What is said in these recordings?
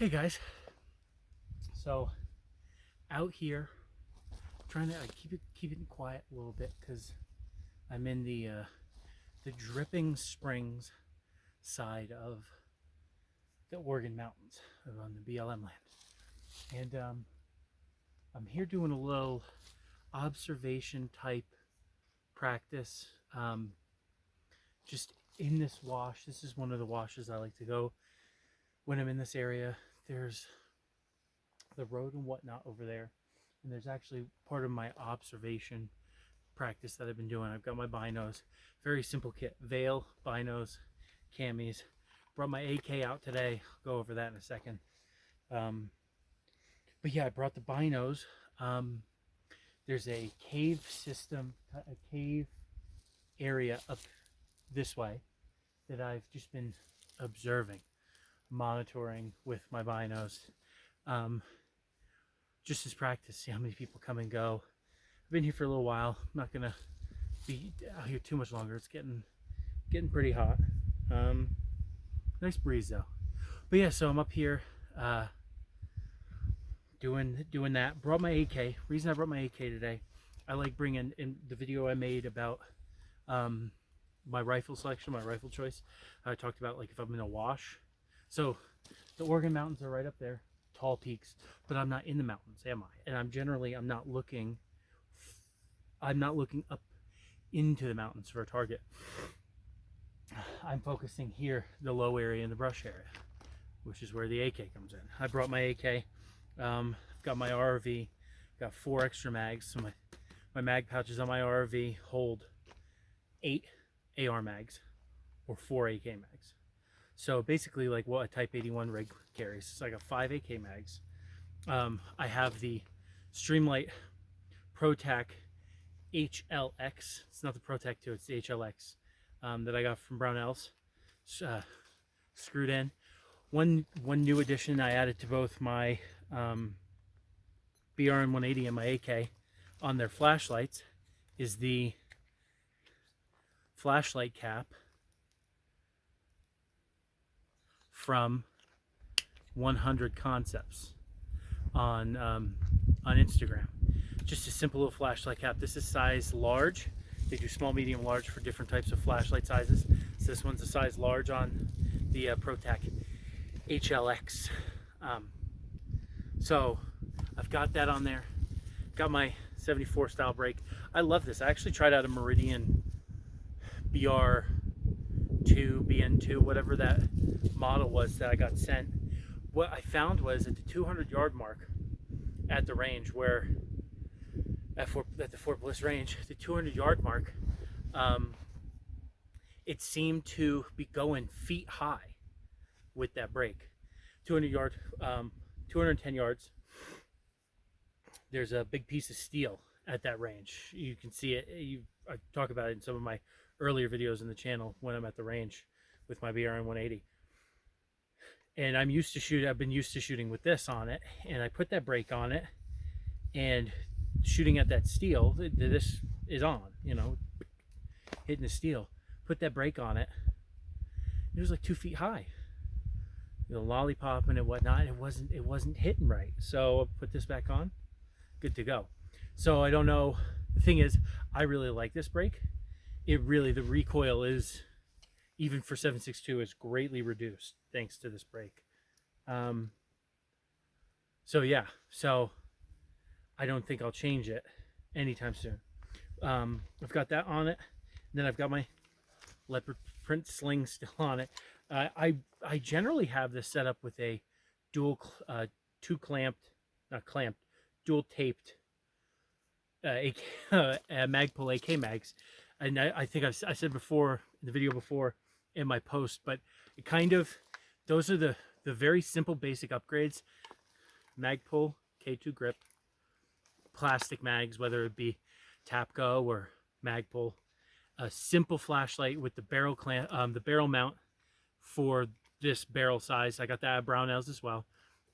Hey guys, so out here trying to keep it quiet a little bit because I'm in the dripping springs side of the Oregon Mountains on the BLM land, and I'm here doing a little observation type practice. Just in this wash. This is one of the washes I like to go when I'm in this area. There's the road and whatnot over there, and there's actually part of my observation practice that I've been doing. I've got my binos, very simple kit: veil, binos, camis. Brought my AK out today. I'll go over that in a second. But yeah, I brought the binos. There's a cave system, a cave area up this way that I've just been observing, monitoring with my binos, just as practice, see how many people come and go. I've been here for a little while. I'm not gonna be out here too much longer. It's getting pretty hot. Nice breeze though. But yeah, so I'm up here doing that. Brought my AK. Reason I brought my AK today, I like bringing in the video I made about my rifle selection, my rifle choice. I talked about like if I'm in a wash. So the Oregon Mountains are right up there, tall peaks, but I'm not in the mountains, am I? And I'm not looking up into the mountains for a target. I'm focusing here, the low area in the brush area, which is where the AK comes in. I brought my AK, got my RV, got 4 extra mags. So my mag pouches on my RV hold 8 AR mags or 4 AK mags. So basically like what a Type 81 rig carries. It's like a 5 AK mags. I have the Streamlight ProTac HLX. It's not the ProTac 2, it's the HLX that I got from Brownells. Screwed in. One new addition I added to both my BRN 180 and my AK on their flashlights is the flashlight cap from 100 Concepts on Instagram. Just a simple little flashlight cap. This is size large. They do small, medium, large for different types of flashlight sizes. So this one's a size large on the ProTac HLX. So I've got that on there. Got my 74 style brake. I love this. I actually tried out a Meridian BR2, BN2, whatever that model was that I got sent. What I found was at the 200-yard mark at the range, where at the Fort Bliss range, the 200-yard mark, it seemed to be going feet high with that brake. 210 yards. There's a big piece of steel at that range. You can see it. I talk about it in some of my earlier videos in the channel when I'm at the range with my BRN 180. And I've been used to shooting with this on it, and I put that brake on it and shooting at that steel. This is on, you know, hitting the steel. Put that brake on it. It was like 2 feet high. You know, lollipopping and whatnot. It wasn't hitting right. So I put this back on. Good to go. So I don't know. The thing is, I really like this brake. The recoil is, even for 7.62, is greatly reduced thanks to this brake. So yeah, so I don't think I'll change it anytime soon. I've got that on it. And then I've got my leopard print sling still on it. I generally have this set up with a dual dual taped Magpul AK mags. And I think I said before in the video before in my post, but it kind of, those are the very simple basic upgrades. Magpul K2 grip, plastic mags, whether it be Tapco or Magpul, a simple flashlight with the barrel clamp, the barrel mount for this barrel size. I got that at Brownells as well.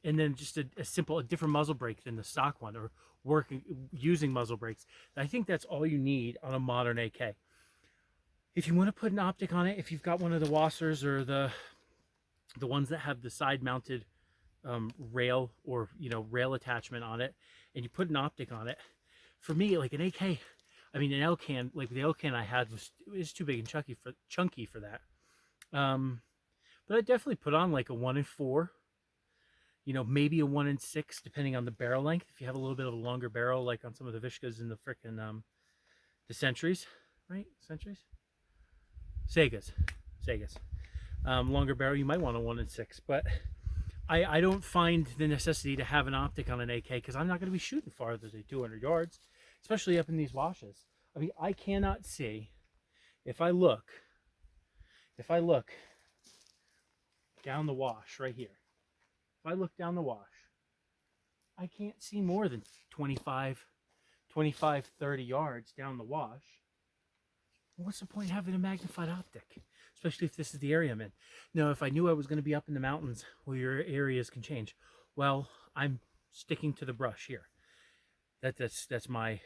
And then just a different muzzle brake than the stock one, or using muzzle brakes. I think that's all you need on a modern AK. If you want to put an optic on it, if you've got one of the Wassers or the ones that have the side mounted rail or rail attachment on it, and you put an optic on it. For me, like an AK, I mean an L-can, like the L-can I had was too big and chunky for that. But I definitely put on like a 1-in-4, maybe a 1-in-6, depending on the barrel length. If you have a little bit of a longer barrel, like on some of the Vishkas and the frickin' the Sentries, right? Sentries, Segas. Longer barrel, you might want a 1-in-6, but I don't find the necessity to have an optic on an AK because I'm not going to be shooting farther than 200 yards, especially up in these washes. I mean, I cannot see if I look down the wash right here. If I look down the wash, I can't see more than 25, 30 yards down the wash. What's the point of having a magnified optic? Especially if this is the area I'm in. Now, if I knew I was going to be up in the mountains where your areas can change, well, I'm sticking to the brush here. That's my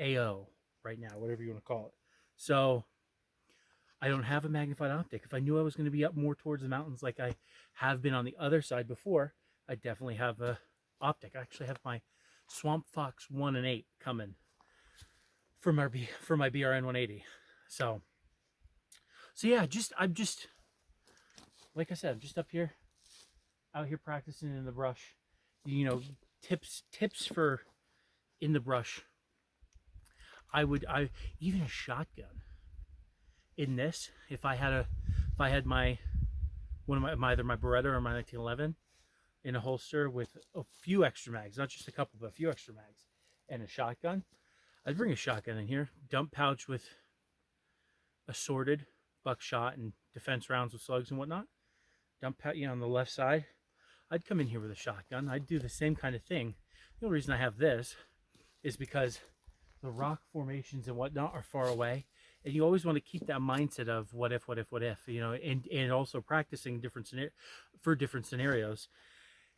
AO right now, whatever you want to call it. So I don't have a magnified optic. If I knew I was going to be up more towards the mountains like I have been on the other side before, I definitely have a optic. I actually have my Swamp Fox 1 and 8 coming for my BRN 180. So yeah, I'm just like I said, I'm just out here practicing in the brush. Tips for in the brush. I even a shotgun in this, if I had my either my Beretta or my 1911 in a holster with a few extra mags, not just a couple, but a few extra mags, and a shotgun, I'd bring a shotgun in here, dump pouch with assorted buckshot and defense rounds with slugs and whatnot. Dump pouch, on the left side. I'd come in here with a shotgun. I'd do the same kind of thing. The only reason I have this is because the rock formations and whatnot are far away, and you always want to keep that mindset of what if, and also practicing different scenarios.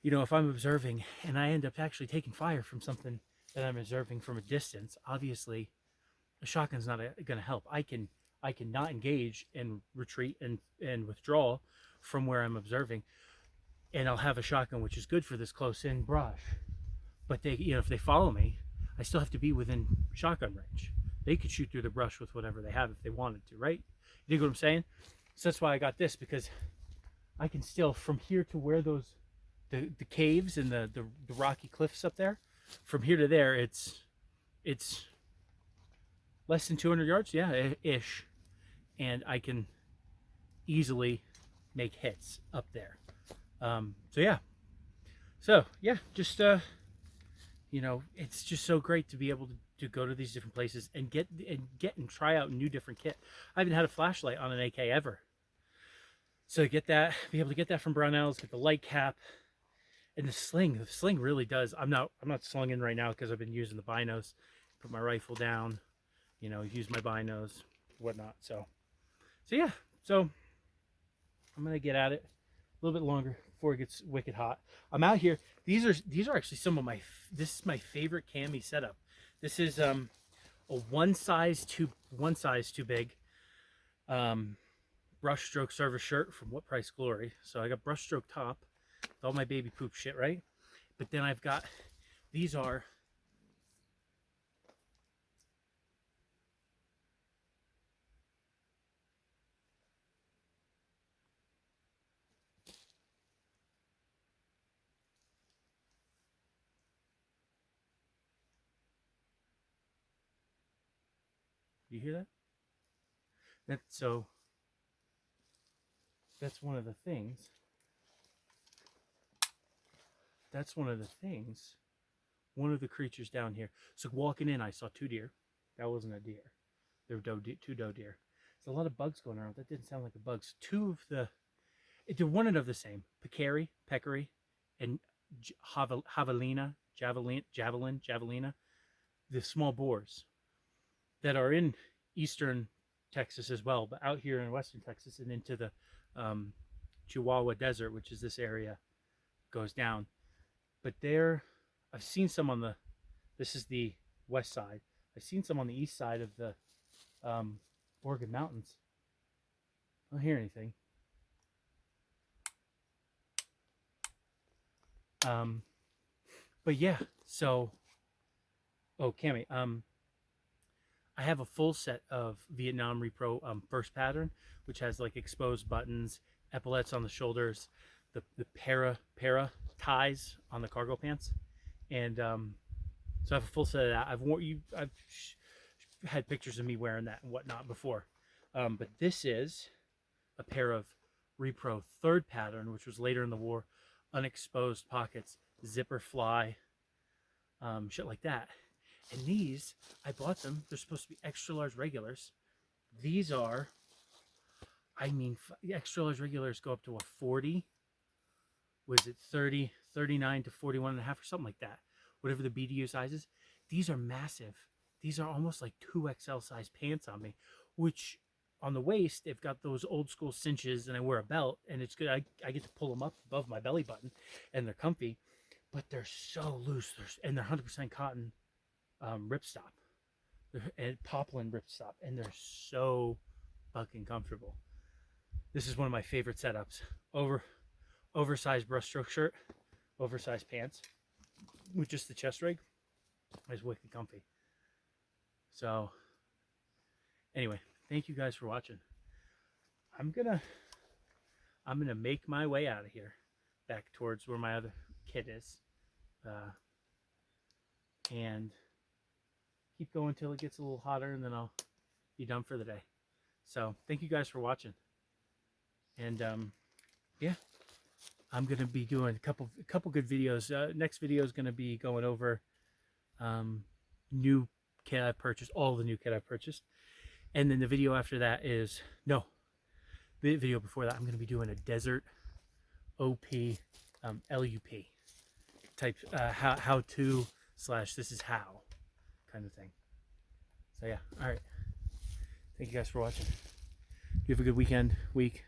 If I'm observing and I end up actually taking fire from something that I'm observing from a distance, obviously a shotgun's not going to help. I can not engage and retreat and withdraw from where I'm observing, and I'll have a shotgun which is good for this close in brush. But they, if they follow me, I still have to be within shotgun range. They could shoot through the brush with whatever they have if they wanted to, right? You dig what I'm saying? So that's why I got this, because I can still, from here to where the caves and the rocky cliffs up there, from here to there, it's less than 200 yards, yeah, ish, and I can easily make hits up there. So yeah, just it's just so great to be able to go to these different places and get and try out new different kit. I haven't had a flashlight on an AK ever, so be able to get that from Brownells, get the light cap, and the sling. The sling really does. I'm not slunging right now because I've been using the binos. Put my rifle down, use my binos, whatnot. So yeah, so I'm gonna get at it a little bit longer before it gets wicked hot. I'm out here. These are actually some of this is my favorite cami setup. This is a one size too big brushstroke service shirt from What Price Glory. So I got brushstroke top with all my baby poop shit, right? But then I've got, these are do you hear that? That's one of the things. One of the creatures down here. So walking in, I saw 2 deer. That wasn't a deer. There were 2 doe deer. There's a lot of bugs going around. That didn't sound like a bug. So they're one and of the same. Peccary, and javelina. The small boars that are in eastern Texas as well, but out here in western Texas and into the Chihuahua Desert, which is this area, goes down. But I've seen some this is the west side. I've seen some on the east side of the Oregon Mountains. I don't hear anything. But yeah, so, oh, Cami, I have a full set of Vietnam Repro first pattern, which has like exposed buttons, epaulettes on the shoulders, the para ties on the cargo pants, and so I have a full set of that. I've had pictures of me wearing that and whatnot before, but this is a pair of Repro third pattern, which was later in the war, unexposed pockets, zipper fly, shit like that. And these, I bought them. They're supposed to be extra large regulars. These are, I mean, extra large regulars go up to a 40. Was it 30, 39 to 41 and a half or something like that? Whatever the BDU size is. These are massive. These are almost like 2XL size pants on me, which on the waist, they've got those old school cinches, and I wear a belt, and it's good. I get to pull them up above my belly button, and they're comfy, but they're so loose. And they're 100% cotton ripstop, and poplin ripstop, and they're so fucking comfortable. This is one of my favorite setups. Oversized brushstroke shirt, oversized pants, with just the chest rig. It's wicked comfy. So, anyway, thank you guys for watching. I'm gonna make my way out of here, back towards where my other kid is, and keep going till it gets a little hotter, and then I'll be done for the day. So thank you guys for watching, and yeah, I'm gonna be doing a couple good videos. Next video is gonna be going over new kit I've purchased, all the new kit I've purchased, and then the video after that is the video before that. I'm gonna be doing a desert OP LUP type how to / this is how kind of thing. So yeah, all right, thank you guys for watching. You have a good week.